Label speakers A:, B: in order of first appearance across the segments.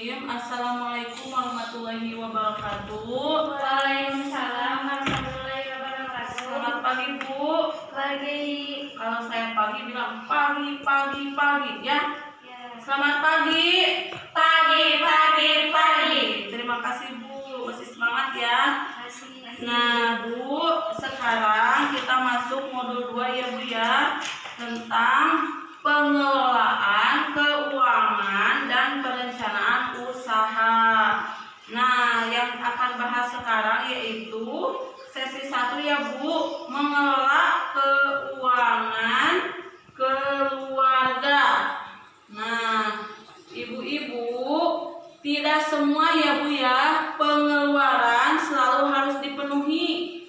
A: Bismillahirrahmanirrahim. Assalamualaikum warahmatullahi wabarakatuh.
B: Waalaikumsalam warahmatullahi wabarakatuh.
A: Selamat pagi Bu.
B: Pagi.
A: Kalau saya pagi bilang pagi ya.
B: Ya.
A: Selamat pagi.
B: Pagi.
A: Terima kasih Bu, masih semangat ya.
B: Masih.
A: Nah Bu, sekarang kita masuk modul 2 ya Bu ya, tentang pengelolaan keuangan dan perencanaan usaha. Nah, yang akan bahas sekarang yaitu sesi 1 ya Bu, mengelola keuangan keluarga. Nah, ibu-ibu, tidak semua ya Bu ya, pengeluaran selalu harus dipenuhi.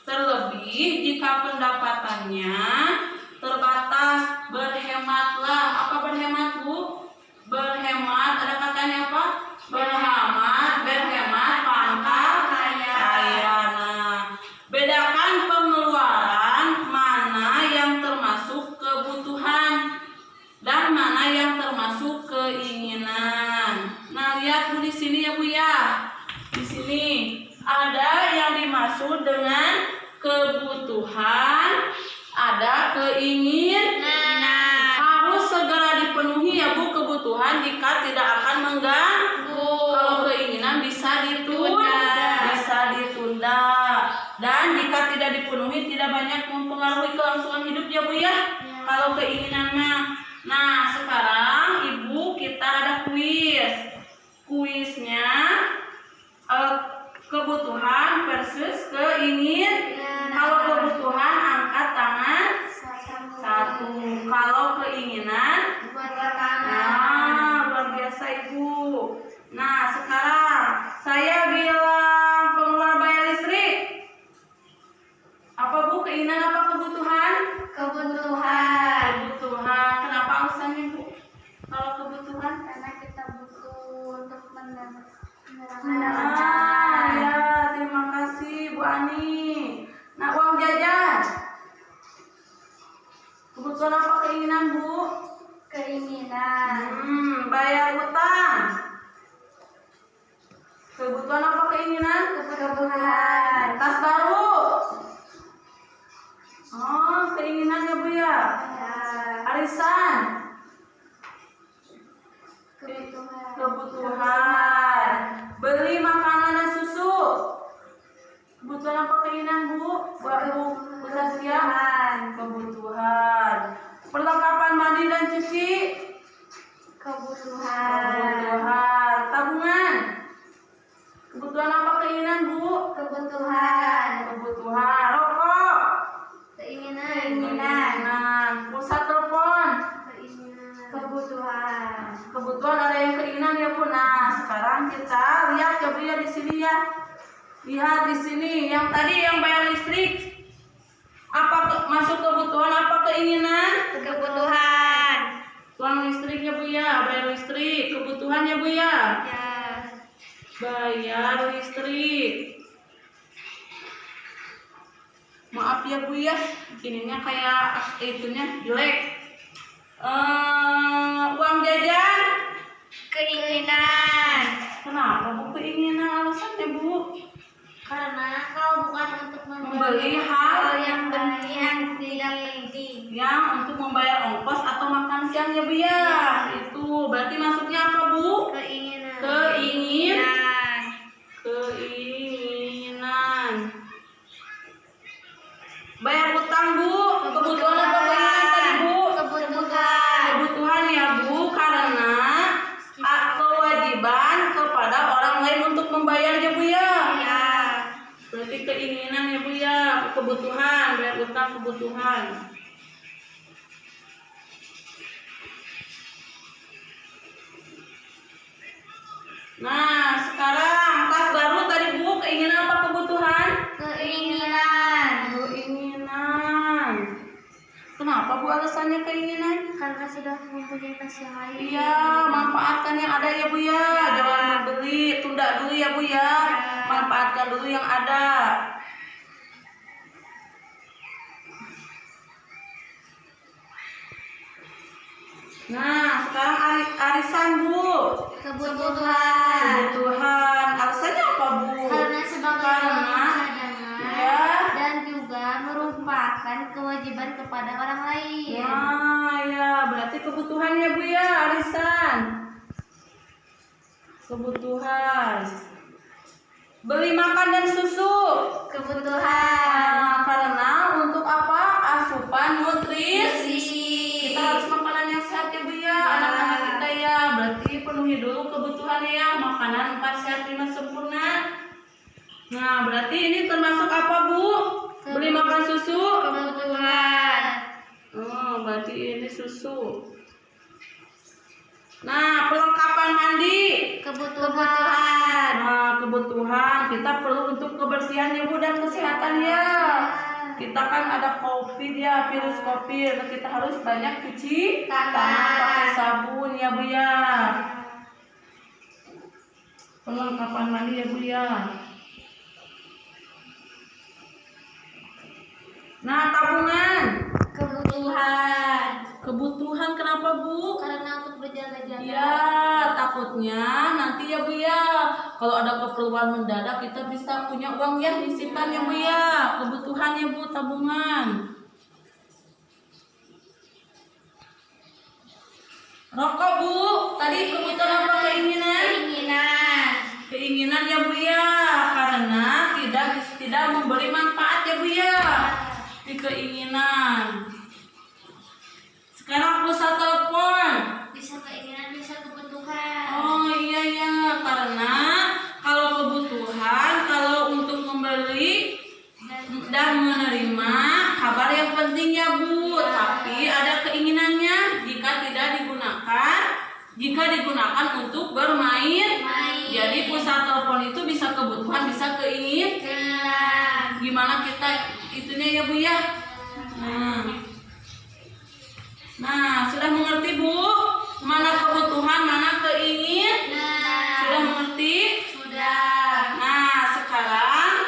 A: Terlebih jika pendapatannya terbatas, berhematlah. Apa berhemat Bu? Berhemat, ada katanya apa? Berhemat pangkal kaya. Nah, bedakan pengeluaran mana yang termasuk kebutuhan dan mana yang termasuk keinginan. Nah, lihat Bu di sini ya Bu ya. Di sini ada yang dimaksud dengan kebutuhan, ada keinginan. Harus segera dipenuhi ya Bu kebutuhan, jika tidak akan mengganggu. Kalau keinginan bisa ditunda. Dan jika tidak dipenuhi tidak banyak mempengaruhi kelangsungan hidup ya Bu ya. Kalau keinginannya. Nah, sekarang Ibu kita ada kuis. Kuisnya kebutuhan versus keinginan. Kalau kebutuhan angkat tangan 1. Kalau keinginan luar biasa Ibu. Nah, sekarang saya bilang pengeluaran bayar listrik. Apa Bu, keinginan apa kebutuhan?
B: Kebutuhan.
A: Kenapa alasannya Bu? Kalau kebutuhan?
B: Karena kita butuh untuk mendapatkan.
A: Ya, terima kasih Bu Ani. Nah, uang jajan. Kebutuhan apa keinginan Bu?
B: Keinginan.
A: Bayar utang. Kebutuhan apa keinginan?
B: Kebutuhan.
A: Tas baru. Oh, keinginan ya Bu ya. Arisan. Kebutuhan. Beli makanan dan susu. Kebutuhan apa keinginan Bu? Buat Bu Saskia. Kebutuhan. Perlengkapan mandi dan cuci.
B: Kebutuhan.
A: Tabungan. Kebutuhan apa keinginan Bu?
B: Kebutuhan.
A: Rokok.
B: Keinginan.
A: Pulsa telepon. Kebutuhan ada yang keinginan ya Bu. Nah, sekarang kita lihat ya Bu ya di sini ya. Lihat di sini yang tadi yang bayar listrik. Apa masuk kebutuhan apa keinginan?
B: Kebutuhan.
A: Uang listrik ya Bu ya, bayar listrik. Kebutuhan ya Bu ya. Bayar listrik. Maaf ya Bu ya, ininya kayak itunya jelek. Uang jajan.
B: Keinginan.
A: Kenapa Bu keinginan, alasannya Bu?
B: Karena kalau bukan untuk
A: Membeli hal
B: yang tidak penting.
A: Yang untuk membayar ongkos atau makan siang ya Bu ya. Itu berarti masuknya apa Bu? Keinginan. Bayar utang Bu. Kebutuhan apa keinginan tadi Bu? Kebutuhan ya Bu, karena kewajiban kepada orang lain untuk membayar ya Bu ya. Berarti keinginan ya Bu ya, kebutuhan, bayar utang kebutuhan. Nah, sekarang tas baru tadi Bu, keinginan apa kebutuhan?
B: Keinginan.
A: Kenapa Bu alasannya keinginan?
B: Karena sudah mempunyai tas yang lain.
A: Iya, manfaatkan yang ada ya Bu ya. Jangan beli, tunda dulu ya Bu ya. Manfaatkan dulu yang ada. Nah, sekarang arisan Bu.
B: Kebutuhan.
A: Kebutuhan. Alasannya apa Bu?
B: Karena sebagai
A: Karena,
B: cadangan
A: ya.
B: dan juga merupakan kewajiban kepada orang lain.
A: Nah, ya, berarti kebutuhan ya Bu ya, arisan. Kebutuhan. Beli makan dan susu.
B: Kebutuhan.
A: Nah, karena untuk apa? Asupan nutrisi. Kita harus makanan yang sehat ya Bu ya, anak-anak kita ya. Berarti penuhi dulu kebutuhan ya, makanan 4 sehat 5 sempurna. Nah, berarti ini termasuk apa Bu? Beli makan susu.
B: Kebutuhan.
A: Oh, berarti ini susu. Nah, perlengkapan mandi.
B: Kebutuhan.
A: Nah, kebutuhan kita perlu untuk kebersihan ya Bu dan kesehatan ya. Kita kan ada COVID ya, virus COVID. Kita harus banyak cuci tangan pakai sabun ya Bu ya. Perlengkapan mandi ya Bu ya. Nah, tabungan.
B: Kebutuhan.
A: Kebutuhan kenapa Bu?
B: Karena untuk berjaga-jaga.
A: Ya, takutnya nanti ya Bu ya, kalau ada keperluan mendadak kita bisa punya uang ya disimpan ya Bu ya. Kebutuhan ya Bu, tabungan. Rokok Bu, tadi kebutuhan apa keinginan? Keinginan ya Bu ya, karena tidak memberi manfaat ya Bu ya. Di keinginan. Sekarang pulsa telepon.
B: Bisa keinginan, bisa kebutuhan.
A: Oh iya ya, karena kalau kebutuhan, kalau untuk membeli dan menerima kabar yang penting ya Bu. Tapi ada keinginannya jika digunakan untuk bermain. Jadi pulsa telepon itu bisa kebutuhan, bisa keinginan. Gimana kita itunya ya Bu ya? Nah, sudah mengerti Bu? Mana kebutuhan, mana keinginan? Sudah mengerti?
B: Sudah.
A: Nah, sekarang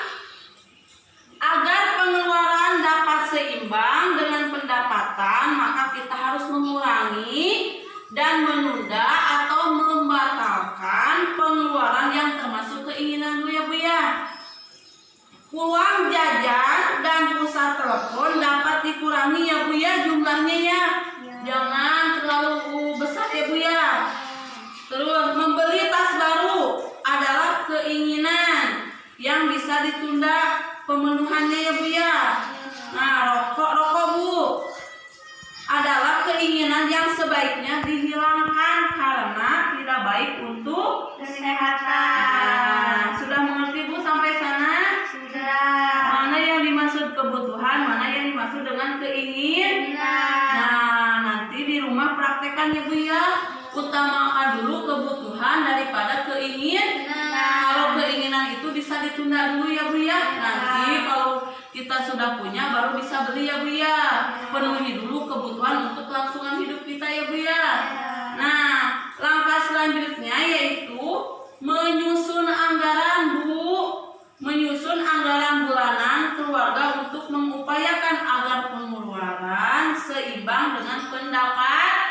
A: agar pengeluaran dapat seimbang dengan pendapatan, maka kita harus mengurangi dan menunda atau membatalkan pengeluaran yang termasuk keinginan dulu ya Bu ya. Uang jajan dan pulsa telepon dapat dikurangi ya Bu ya jumlahnya ya. Jangan terlalu besar ya Bu ya. Terus membeli tas baru adalah keinginan yang bisa ditunda pemenuhannya ya Bu ya. Nah, rokok Bu adalah keinginan yang sebaiknya dihilangkan karena tidak baik untuk
B: Kesehatan.
A: Nah, sudah mengerti Bu sampai sana?
B: Sudah.
A: Mana yang dimaksud kebutuhan, mana yang dimaksud dengan keinginan. Nah, nanti di rumah praktekan ya Bu ya. Utamakan dulu kebutuhan daripada keinginan. Kalau keinginan itu bisa ditunda dulu ya Bu ya. Nanti kalau kita sudah punya baru bisa beli ya Bu ya. Penuhi dulu kebutuhan untuk kelangsungan hidup kita ya Bu ya. Nah, langkah selanjutnya yaitu menyusun anggaran Bu. Menyusun anggaran bulanan keluarga untuk mengupayakan agar pengeluaran seimbang dengan pendapatan.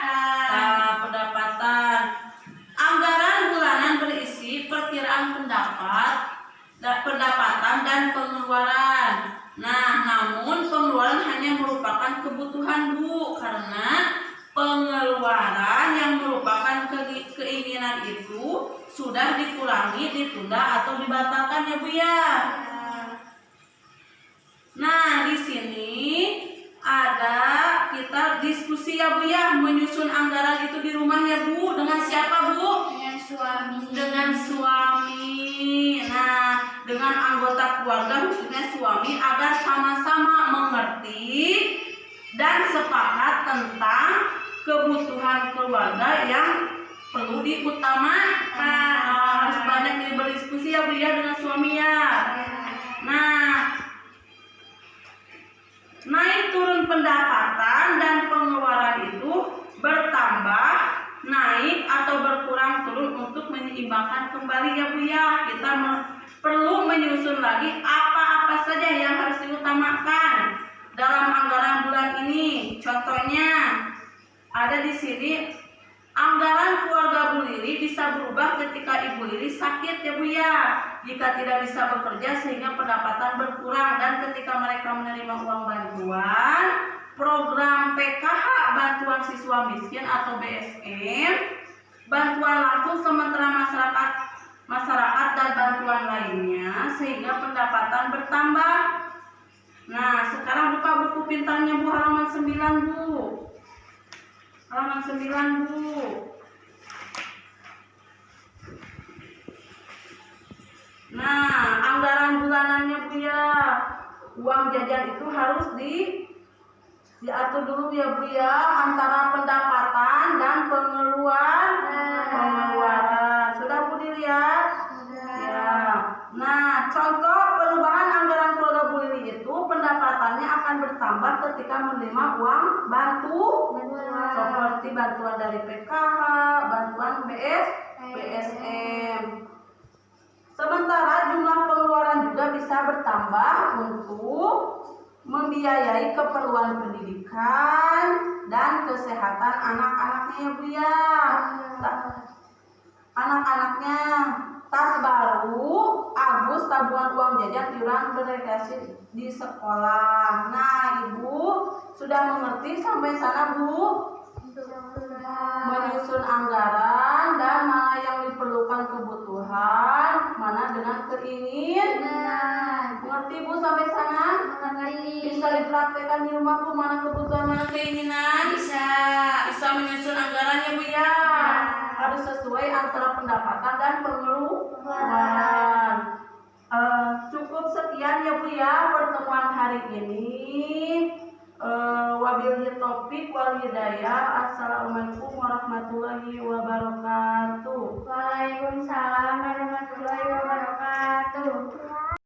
A: Anggaran bulanan berisi perkiraan pendapatan dan pengeluaran. Nah, namun pengeluaran hanya merupakan kebutuhan Bu, karena pengeluaran yang merupakan keinginan itu sudah dikurangi, ditunda atau dibatalkan ya Bu ya. Nah, di sini ada kita diskusi ya Bu ya, menyusun anggaran itu di rumah ya Bu. Dengan siapa Bu?
B: Dengan suami.
A: Dengan suami. Nah, dengan anggota keluarga khususnya suami agar sama-sama mengerti dan sepakat tentang kebutuhan keluarga yang perlu diutamakan. Harus banyak berdiskusi ya Bu ya dengan suami ya. Nah, naik turun pendapatan dan pengeluaran itu bertambah, naik atau berkurang turun untuk menyeimbangkan kembali ya Bu ya. Kita perlu menyusun lagi apa-apa saja yang harus diutamakan dalam anggaran bulan ini. Contohnya ada di sini Anggaran keluarga Bu Lili bisa berubah ketika Ibu Lili sakit ya Bu ya. Jika tidak bisa bekerja sehingga pendapatan berkurang, dan ketika mereka menerima uang bantuan, program PKH bantuan siswa miskin atau BSM, bantuan langsung sementara masyarakat dan bantuan lainnya sehingga pendapatan bertambah. Nah, sekarang buka buku pintarnya Bu, halaman 9 Bu. Halaman 9 Bu. Nah, anggaran bulanannya Bu ya. Uang jajan itu harus diatur dulu ya Bu ya, antara pendapatan dan pengeluaran. Sudah Bu dilihat? Ya. Nah, contoh perubahan anggaran keluarga Bu Lili itu pendapatannya akan bertambah ketika menerima uang seperti bantuan dari PKH, bantuan BSM. Sementara jumlah pengeluaran juga bisa bertambah untuk membiayai keperluan pendidikan dan kesehatan anak-anaknya ya Bu ya. Anak-anaknya tas baru, Agus tabungan uang jajan iuran berrekreasi di sekolah. Nah, Ibu sudah mengerti sampai sana Bu? Menyusun anggaran dan mana yang diperlukan kebutuhan, mana dengan keinginan. Mengerti Bu sampai sana? Bisa dipraktekkan di rumah Bu, mana kebutuhan mana keinginan? Bisa menyusun anggarannya Bu ya. Harus sesuai antara pendapatan dan pengeluaran. Cukup sekian ya Bu ya pertemuan hari ini. Wabillahi taufiq wal hidayah. Assalamualaikum warahmatullahi wabarakatuh.
B: Waalaikumsalam warahmatullahi wabarakatuh.